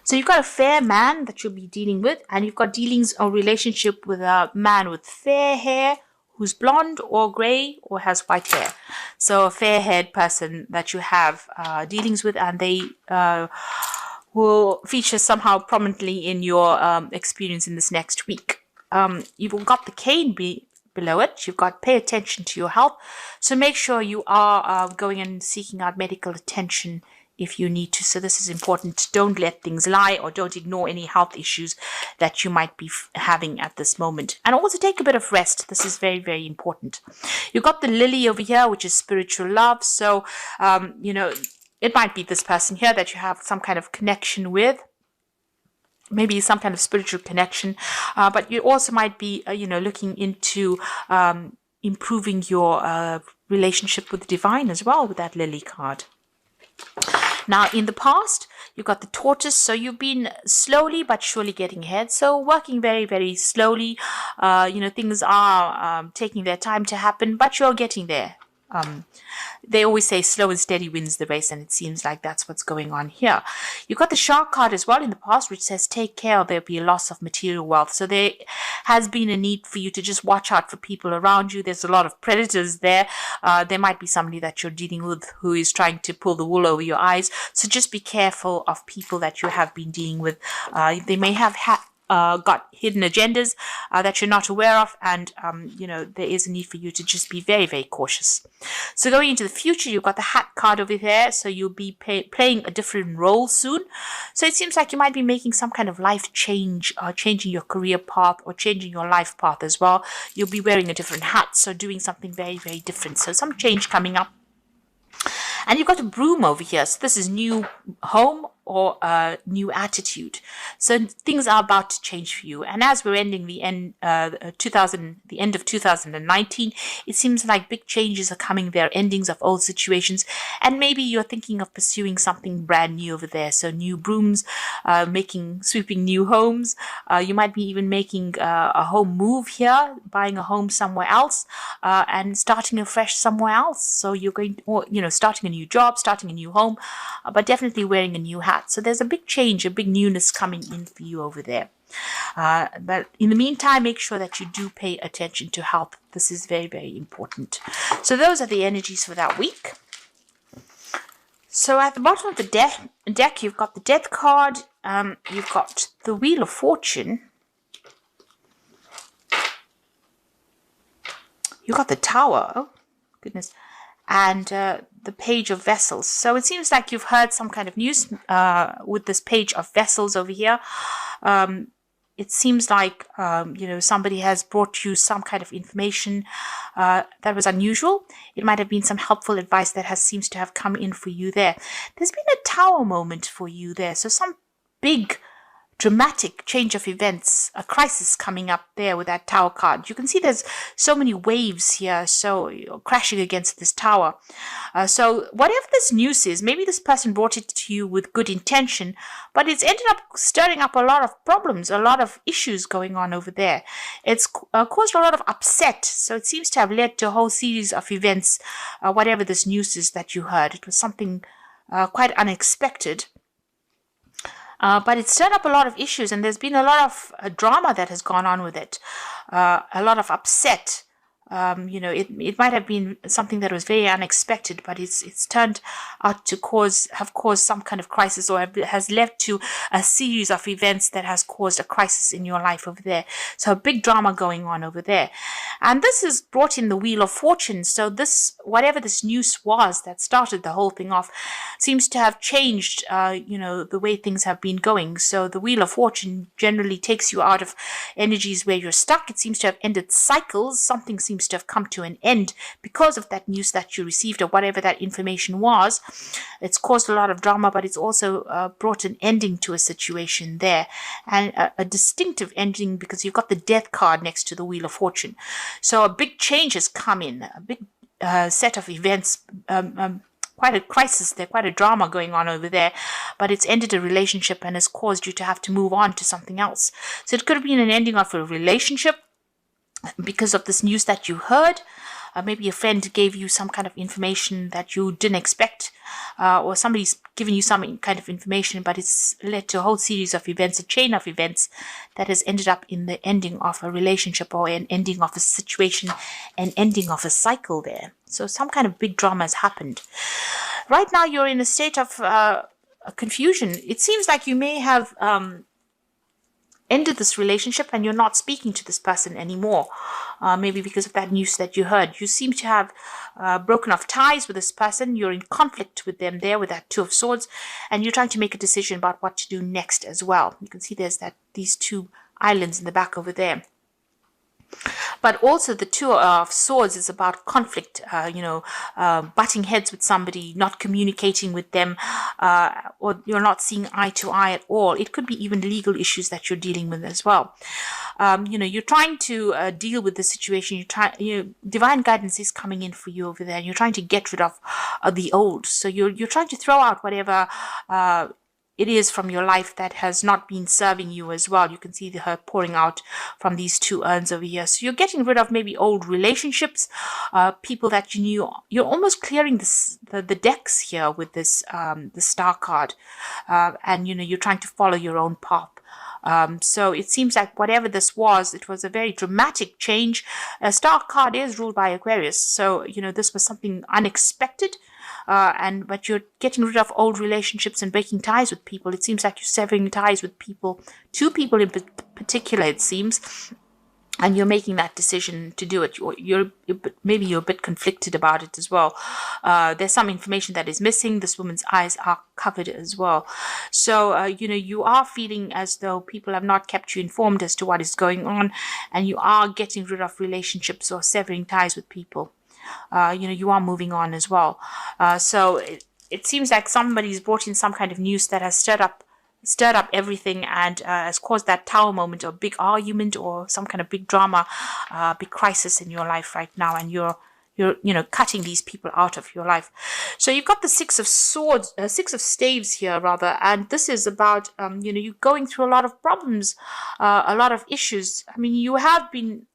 So you've got a fair man that you'll be dealing with, and you've got dealings or relationship with a man with fair hair who's blonde or gray or has white hair. So a fair-haired person that you have dealings with, and they will feature somehow prominently in your experience in this next week. You've got the cane below it. You've got pay attention to your health. So make sure you are going and seeking out medical attention if you need to. So this is important. Don't let things lie, or don't ignore any health issues that you might be having at this moment. And also take a bit of rest. This is very, very important. You've got the lily over here, which is spiritual love. So, it might be this person here that you have some kind of connection with. Maybe some kind of spiritual connection. But you also might be, looking into improving your relationship with the divine as well with that lily card. Now, in the past, you've got the tortoise, so you've been slowly but surely getting ahead. So working very, very slowly. Things are taking their time to happen, but you're getting there. They always say slow and steady wins the race, and it seems like that's what's going on here. You've got the shark card as well in the past, which says take care or there'll be a loss of material wealth. So there has been a need for you to just watch out for people around you. There's a lot of predators there. There might be somebody that you're dealing with who is trying to pull the wool over your eyes. So just be careful of people that you have been dealing with. They may have got hidden agendas that you're not aware of, and there is a need for you to just be very, very cautious. So going into the future, you've got the hat card over there, so you'll be playing a different role soon. So it seems like you might be making some kind of life change, changing your career path or changing your life path as well. You'll be wearing a different hat, so doing something very, very different. So some change coming up. And you've got a broom over here. So this is new home or a new attitude. So things are about to change for you. And as we're ending the end of 2019, it seems like big changes are coming there, endings of old situations. And maybe you're thinking of pursuing something brand new over there. So new brooms, sweeping new homes. You might be even making a home move here, buying a home somewhere else, and starting afresh somewhere else. So you're going, starting a new job, starting a new home, but definitely wearing a new hat. So there's a big change, a big newness coming in for you over there. But in the meantime, make sure that you do pay attention to health. This is very, very important. So those are the energies for that week. So at the bottom of the deck, you've got the Death card. You've got the Wheel of Fortune. You've got the Tower. Oh, goodness. And the Page of Vessels. So it seems like you've heard some kind of news with this Page of Vessels over here. It seems like, somebody has brought you some kind of information that was unusual. It might have been some helpful advice that seems to have come in for you there. There's been a Tower moment for you there. So some big dramatic change of events, a crisis coming up there with that Tower card. You can see there's so many waves here, so crashing against this tower. So whatever this news is, maybe this person brought it to you with good intention, but it's ended up stirring up a lot of problems, a lot of issues going on over there. It's caused a lot of upset, so it seems to have led to a whole series of events, whatever this news is that you heard. It was something quite unexpected. But it's stirred up a lot of issues, and there's been a lot of drama that has gone on with it, a lot of upset. It might have been something that was very unexpected, but it's turned out to have caused some kind of crisis, or has led to a series of events that has caused a crisis in your life over there. So a big drama going on over there. And this has brought in the Wheel of Fortune. So whatever this news was that started the whole thing off, seems to have changed, the way things have been going. So the Wheel of Fortune generally takes you out of energies where you're stuck. It seems to have ended cycles. Something seems to have come to an end because of that news that you received, or whatever that information was. It's caused a lot of drama, but it's also brought an ending to a situation there, and a distinctive ending, because you've got the Death card next to the Wheel of Fortune. So a big change has come in, a big set of events, quite a crisis there, quite a drama going on over there, but it's ended a relationship and has caused you to have to move on to something else. So it could have been an ending of a relationship because of this news that you heard. maybe a friend gave you some kind of information that you didn't expect, or somebody's given you some kind of information, but it's led to a whole series of events, a chain of events that has ended up in the ending of a relationship or an ending of a situation, an ending of a cycle there. So some kind of big drama has happened. Right now, you're in a state of confusion. It seems like you may have ended this relationship and you're not speaking to this person anymore. Maybe because of that news that you heard. You seem to have broken off ties with this person. You're in conflict with them there with that Two of Swords, and you're trying to make a decision about what to do next as well. You can see there's these two islands in the back over there. But also the Two of Swords is about conflict, butting heads with somebody, not communicating with them, or you're not seeing eye to eye at all. It could be even legal issues that you're dealing with as well. You're trying to deal with the situation. Divine guidance is coming in for you over there. You're trying to get rid of the old. So you're trying to throw out whatever it is from your life that has not been serving you as well. You can see her pouring out from these two urns over here. So you're getting rid of maybe old relationships, people that you knew. You're almost clearing the decks here with this the Star card, and you're trying to follow your own path. So it seems like whatever this was, it was a very dramatic change. A Star card is ruled by Aquarius, so this was something unexpected. But you're getting rid of old relationships and breaking ties with people. It seems like you're severing ties with people, two people in particular, it seems, and you're making that decision to do it. Maybe you're a bit conflicted about it as well. There's some information that is missing. This woman's eyes are covered as well. So, you are feeling as though people have not kept you informed as to what is going on, and you are getting rid of relationships or severing ties with people. You are moving on as well. So it seems like somebody's brought in some kind of news that has stirred up everything and has caused that Tower moment or big argument or some kind of big drama, big crisis in your life right now, and you're cutting these people out of your life. So you've got the Six of Staves here rather, and this is about you going through a lot of problems, a lot of issues. I mean, you have been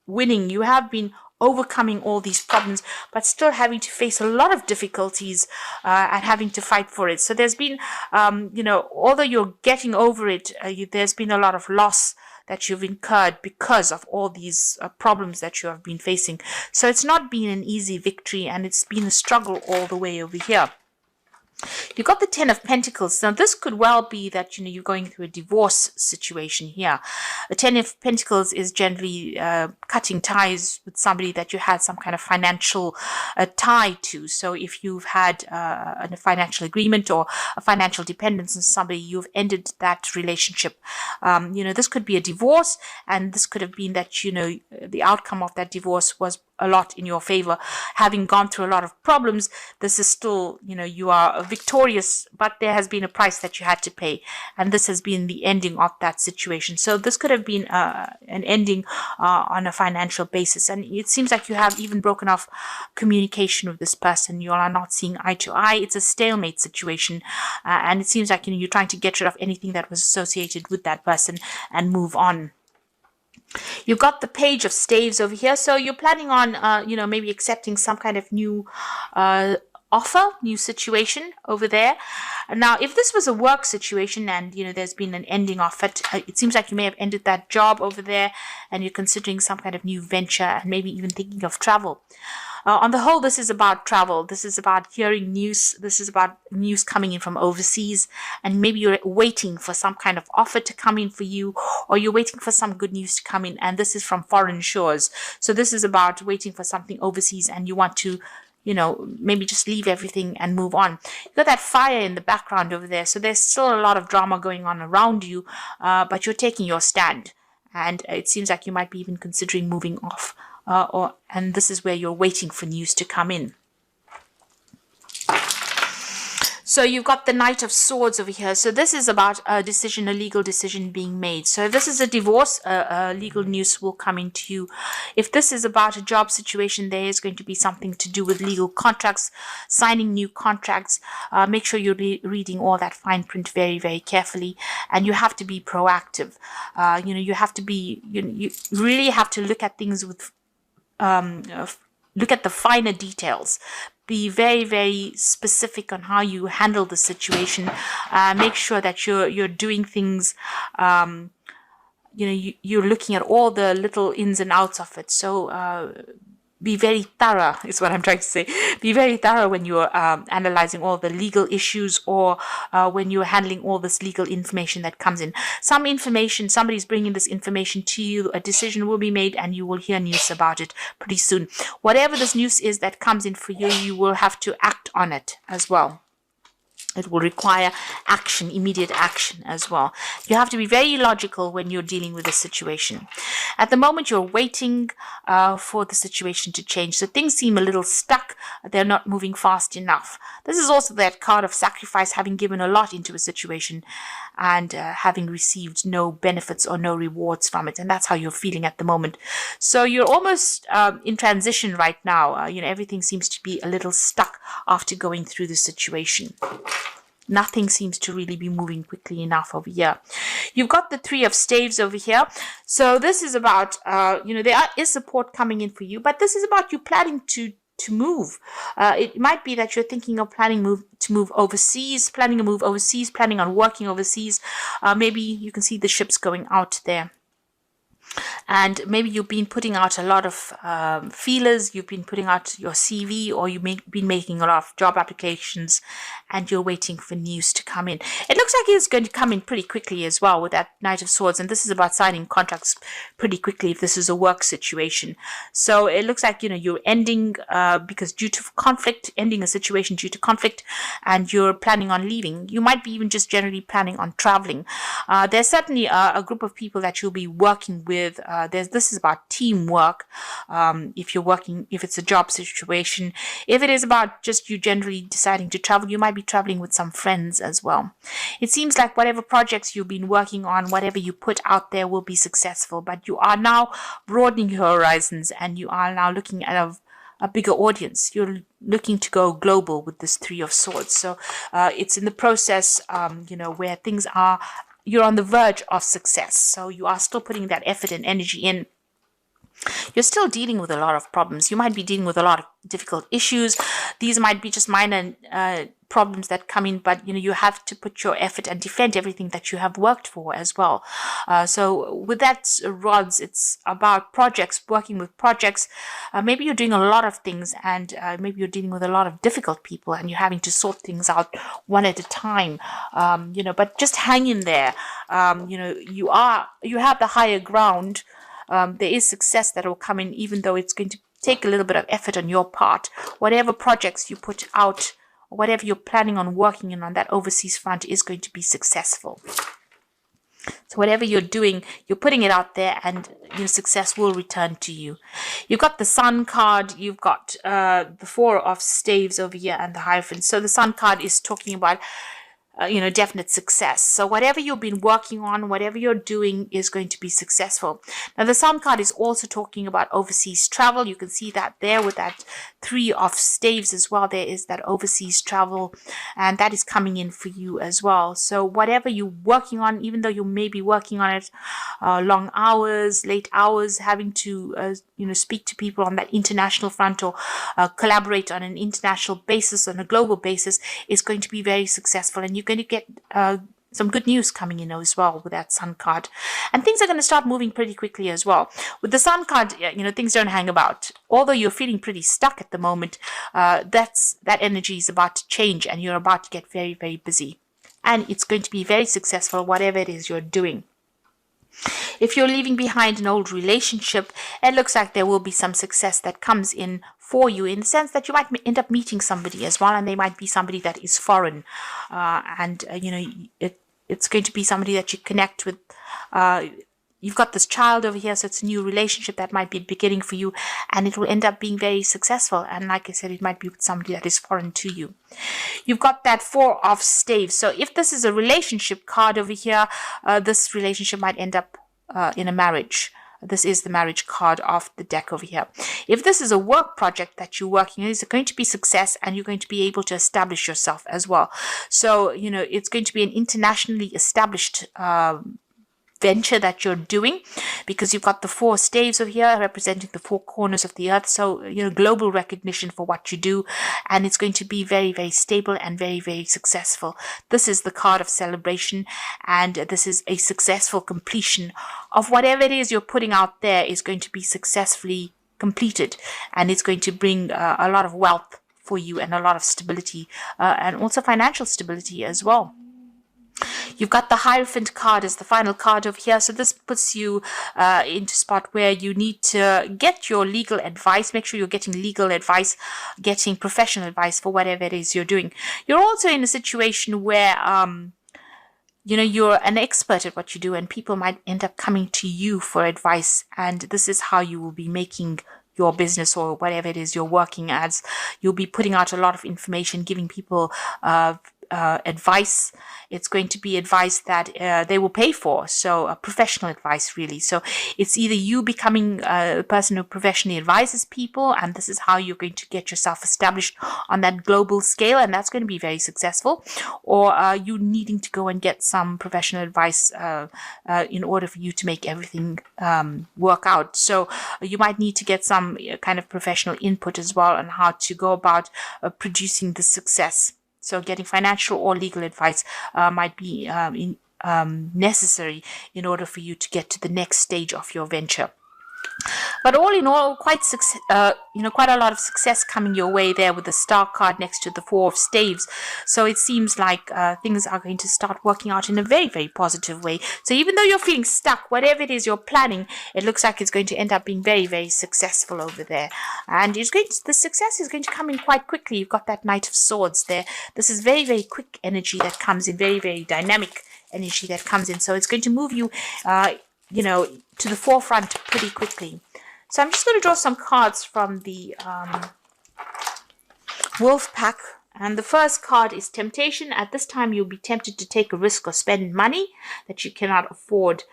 winning, you have been overcoming all these problems, but still having to face a lot of difficulties and having to fight for it. So there's been, although you're getting over it, there's been a lot of loss that you've incurred because of all these problems that you have been facing. So it's not been an easy victory, and it's been a struggle all the way over here. You've got the Ten of Pentacles. Now, this could well be that, you're going through a divorce situation here. The Ten of Pentacles is generally cutting ties with somebody that you had some kind of financial tie to. So if you've had a financial agreement or a financial dependence on somebody, you've ended that relationship. This could be a divorce, and this could have been that, the outcome of that divorce was a lot in your favor. Having gone through a lot of problems, this is still, you are victorious, but there has been a price that you had to pay, and this has been the ending of that situation. So this could have been an ending on a financial basis, and it seems like you have even broken off communication with this person. You all are not seeing eye to eye. It's a stalemate situation, and it seems like you're trying to get rid of anything that was associated with that person and move on. You've got the Page of Staves over here. So you're planning on, maybe accepting some kind of new offer, new situation over there. Now, if this was a work situation and, there's been an ending of it, it seems like you may have ended that job over there and you're considering some kind of new venture and maybe even thinking of travel. On the whole, this is about travel. This is about hearing news. This is about news coming in from overseas. And maybe you're waiting for some kind of offer to come in for you, or you're waiting for some good news to come in. And this is from foreign shores. So this is about waiting for something overseas, and you want to, maybe just leave everything and move on. You've got that fire in the background over there. So there's still a lot of drama going on around you, but you're taking your stand. And it seems like you might be even considering moving off. And this is where you're waiting for news to come in. So you've got the Knight of Swords over here. So this is about a decision, a legal decision being made. So if this is a divorce, legal news will come into you. If this is about a job situation, there is going to be something to do with legal contracts, signing new contracts. Make sure you're reading all that fine print very, very carefully. And you have to be proactive. You have to be, you really have to look at things with look at the finer details. Be very, very specific on how you handle the situation. Make sure that you're doing things. You're looking at all the little ins and outs of it. So be very thorough is what I'm trying to say. Be very thorough when you're analyzing all the legal issues, or when you're handling all this legal information that comes in. Some information, somebody's bringing this information to you, a decision will be made, and you will hear news about it pretty soon. Whatever this news is that comes in for you, you will have to act on it as well. It will require action, immediate action as well. You have to be very logical when you're dealing with a situation. At the moment, you're waiting for the situation to change. So things seem a little stuck. They're not moving fast enough. This is also that card of sacrifice, having given a lot into a situation and having received no benefits or no rewards from it. And that's how you're feeling at the moment. So you're almost in transition right now. Everything seems to be a little stuck after going through the situation. Nothing seems to really be moving quickly enough over here. You've got the 3 of Staves over here. So this is about, there is support coming in for you, but this is about you planning to move. It might be that you're thinking of planning to move overseas, planning on working overseas. Maybe you can see the ships going out there. And maybe you've been putting out a lot of feelers, you've been putting out your CV, or you've been making a lot of job applications, and you're waiting for news to come in. It looks like it's going to come in pretty quickly as well with that Knight of Swords, and this is about signing contracts pretty quickly if this is a work situation. So it looks like, you're ending because due to conflict, ending a situation due to conflict, and you're planning on leaving. You might be even just generally planning on traveling. There's certainly a group of people that you'll be working with. This is about teamwork. If it's a job situation, if it is about just you generally deciding to travel, you might be traveling with some friends as well. It seems like whatever projects you've been working on, whatever you put out there will be successful, but you are now broadening your horizons, and you are now looking at a bigger audience. You're looking to go global with this 3 of Swords. So it's in the process, where things are, you're on the verge of success. So you are still putting that effort and energy in. You're still dealing with a lot of problems. You might be dealing with a lot of difficult issues. These might be just minor problems that come in, but you have to put your effort and defend everything that you have worked for as well. So with that, rods, it's about projects, working with projects. Maybe you're doing a lot of things, and maybe you're dealing with a lot of difficult people, and you're having to sort things out one at a time. But just hang in there. You have the higher ground. There is success that will come in, even though it's going to take a little bit of effort on your part. Whatever projects you put out, whatever you're planning on working on that overseas front is going to be successful. So whatever you're doing, you're putting it out there, and your success will return to you. You've got the Sun card, you've got the 4 of Staves over here, and the Hierophant. So the Sun card is talking about definite success. So whatever you've been working on, whatever you're doing is going to be successful. Now the Sun card is also talking about overseas travel. You can see that there with that 3 of Staves as well. There is that overseas travel, and that is coming in for you as well. So whatever you're working on, even though you may be working on it long hours, late hours, having to speak to people on that international front, or collaborate on an international basis, on a global basis, is going to be very successful, and you're going to get some good news coming in as well with that Sun card. And things are going to start moving pretty quickly as well. With the Sun card, things don't hang about. Although you're feeling pretty stuck at the moment, that energy is about to change, and you're about to get very, very busy. And it's going to be very successful, whatever it is you're doing. If you're leaving behind an old relationship, it looks like there will be some success that comes in for you, in the sense that you might end up meeting somebody as well, and they might be somebody that is foreign, it's going to be somebody that you connect with. You've got this child over here, so it's a new relationship that might be beginning for you, and it will end up being very successful. And like I said, it might be with somebody that is foreign to you. You've got that 4 of Staves. So if this is a relationship card over here, this relationship might end up in a marriage. This is the marriage card of the deck over here. If this is a work project that you're working on, it's going to be success, and you're going to be able to establish yourself as well. So, it's going to be an internationally established venture that you're doing, because you've got the 4 staves over here representing the 4 corners of the earth. So, global recognition for what you do, and it's going to be very, very stable and very, very successful. This is the card of celebration, and this is a successful completion of whatever it is you're putting out there is going to be successfully completed, and it's going to bring a lot of wealth for you and a lot of stability, and also financial stability as well. You've got the Hierophant card as the final card over here. So this puts you into a spot where you need to get your legal advice. Make sure you're getting legal advice, getting professional advice for whatever it is you're doing. You're also in a situation where you're an expert at what you do, and people might end up coming to you for advice. And this is how you will be making your business or whatever it is you're working as. You'll be putting out a lot of information, giving people advice. It's going to be advice that they will pay for. So professional advice, really. So it's either you becoming a person who professionally advises people, and this is how you're going to get yourself established on that global scale, and that's going to be very successful, or you needing to go and get some professional advice in order for you to make everything work out. So you might need to get some kind of professional input as well on how to go about producing the success. So getting financial or legal advice might be necessary in order for you to get to the next stage of your venture. But all in all, quite a lot of success coming your way there with the Star card next to the 4 of Staves. So it seems like things are going to start working out in a very, very positive way. So even though you're feeling stuck, whatever it is you're planning, it looks like it's going to end up being very, very successful over there. And the success is going to come in quite quickly. You've got that Knight of Swords there. This is very, very quick energy that comes in, very, very dynamic energy that comes in. So it's going to move you to the forefront pretty quickly. So I'm just going to draw some cards from the Wolf Pack. And the first card is Temptation. At this time, you'll be tempted to take a risk or spend money that you cannot afford.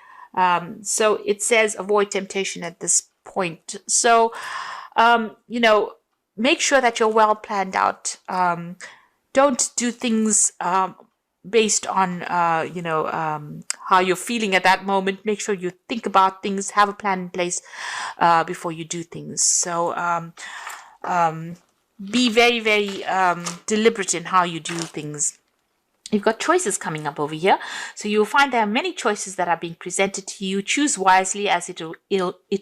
So it says avoid temptation at this point. So, make sure that you're well planned out. Don't do things based on how you're feeling at that moment. Make sure you think about things, have a plan in place before you do things. So be very, very deliberate in how you do things. You've got choices coming up over here. So you'll find there are many choices that are being presented to you. Choose wisely, as it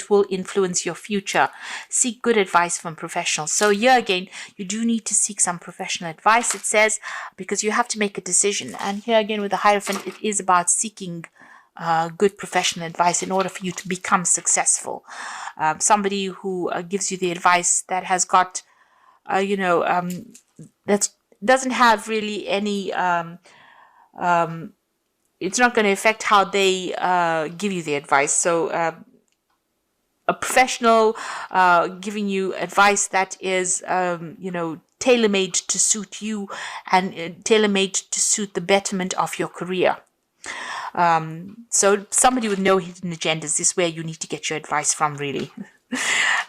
will influence your future. Seek good advice from professionals. So here again, you do need to seek some professional advice, it says, because you have to make a decision. And here again with the Hierophant, it is about seeking good professional advice in order for you to become successful. Somebody who gives you the advice that has got, that's doesn't have really any it's not going to affect how they give you the advice. So a professional giving you advice that is tailor-made to suit you and tailor-made to suit the betterment of your career. So somebody with no hidden agendas is where you need to get your advice from, really.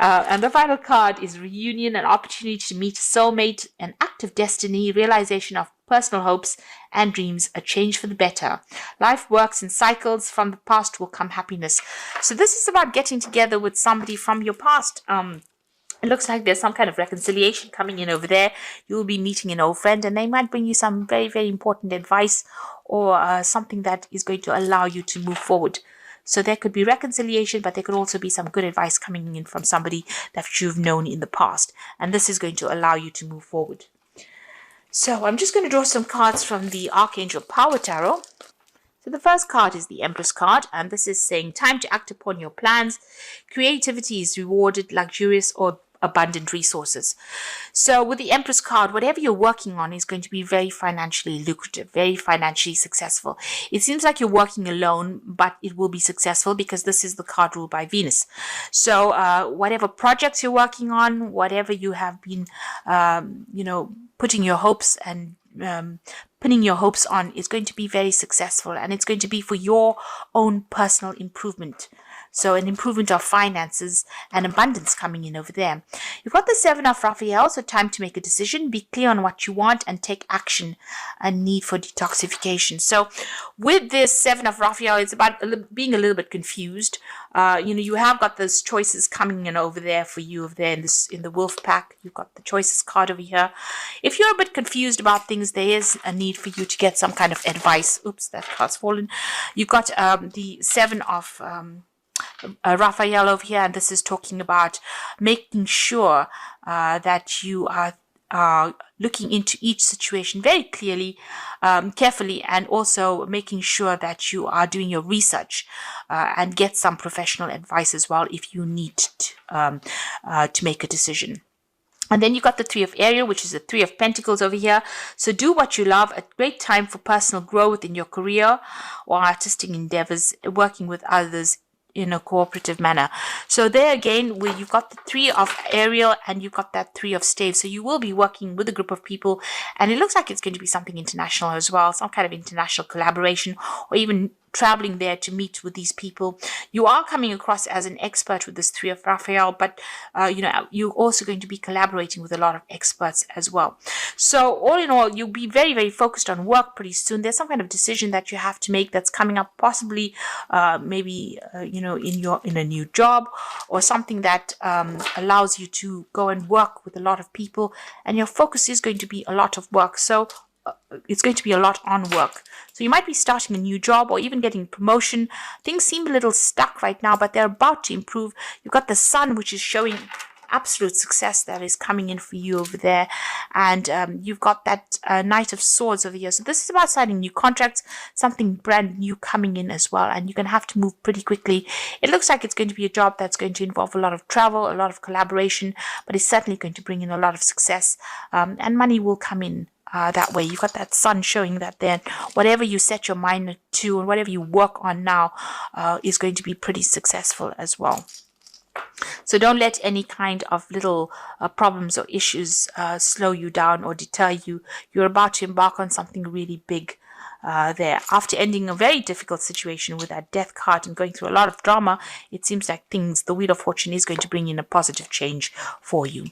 And the final card is Reunion, an opportunity to meet a soulmate, an act of destiny, realization of personal hopes and dreams, a change for the better. Life works in cycles. From the past will come happiness. So this is about getting together with somebody from your past. It looks like there's some kind of reconciliation coming in over there. You'll be meeting an old friend, and they might bring you some very, very important advice or something that is going to allow you to move forward. So there could be reconciliation, but there could also be some good advice coming in from somebody that you've known in the past. And this is going to allow you to move forward. So I'm just going to draw some cards from the Archangel Power Tarot. So the first card is the Empress card, and this is saying time to act upon your plans. Creativity is rewarded, luxurious or abundant resources. So with the Empress card, whatever you're working on is going to be very financially lucrative, very financially successful. It seems like you're working alone, but it will be successful because this is the card ruled by Venus. So whatever projects you're working on, whatever you have been, putting your hopes and pinning your hopes on is going to be very successful, and it's going to be for your own personal improvement. So an improvement of finances and abundance coming in over there. You've got the Seven of Raphael, so time to make a decision, be clear on what you want and take action, a need for detoxification. So with this Seven of Raphael, it's about being a little bit confused. You have got those choices coming in over there for you over there in the wolf pack. You've got the choices card over here. If you're a bit confused about things, there is a need for you to get some kind of advice. Oops, that card's fallen. You've got the Seven of Raphael over here, and this is talking about making sure that you are looking into each situation very clearly, carefully, and also making sure that you are doing your research and get some professional advice as well if you need to make a decision. And then you got the Three of Ariel, which is the Three of Pentacles over here. So do what you love. A great time for personal growth in your career or artistic endeavors, working with others in a cooperative manner. So there again, where you've got the Three of Ariel and you've got that Three of Staves. So you will be working with a group of people, and it looks like it's going to be something international as well, some kind of international collaboration, or even traveling there to meet with these people. You are coming across as an expert with this Three of Raphael, but you're also going to be collaborating with a lot of experts as well. So all in all, you'll be very, very focused on work pretty soon. There's some kind of decision that you have to make that's coming up, possibly maybe in a new job, or something that allows you to go and work with a lot of people, and your focus is going to be a lot of work. So it's going to be a lot on work. So you might be starting a new job or even getting promotion. Things seem a little stuck right now, but they're about to improve. You've got the Sun, which is showing absolute success that is coming in for you over there. And you've got that Knight of Swords over here. So this is about signing new contracts, something brand new coming in as well. And you're going to have to move pretty quickly. It looks like it's going to be a job that's going to involve a lot of travel, a lot of collaboration, but it's certainly going to bring in a lot of success, and money will come in. That way, you've got that Sun showing that then whatever you set your mind to and whatever you work on now is going to be pretty successful as well. So don't let any kind of little problems or issues slow you down or deter you. You're about to embark on something really big there. After ending a very difficult situation with that Death card and going through a lot of drama, it seems like the Wheel of Fortune is going to bring in a positive change for you.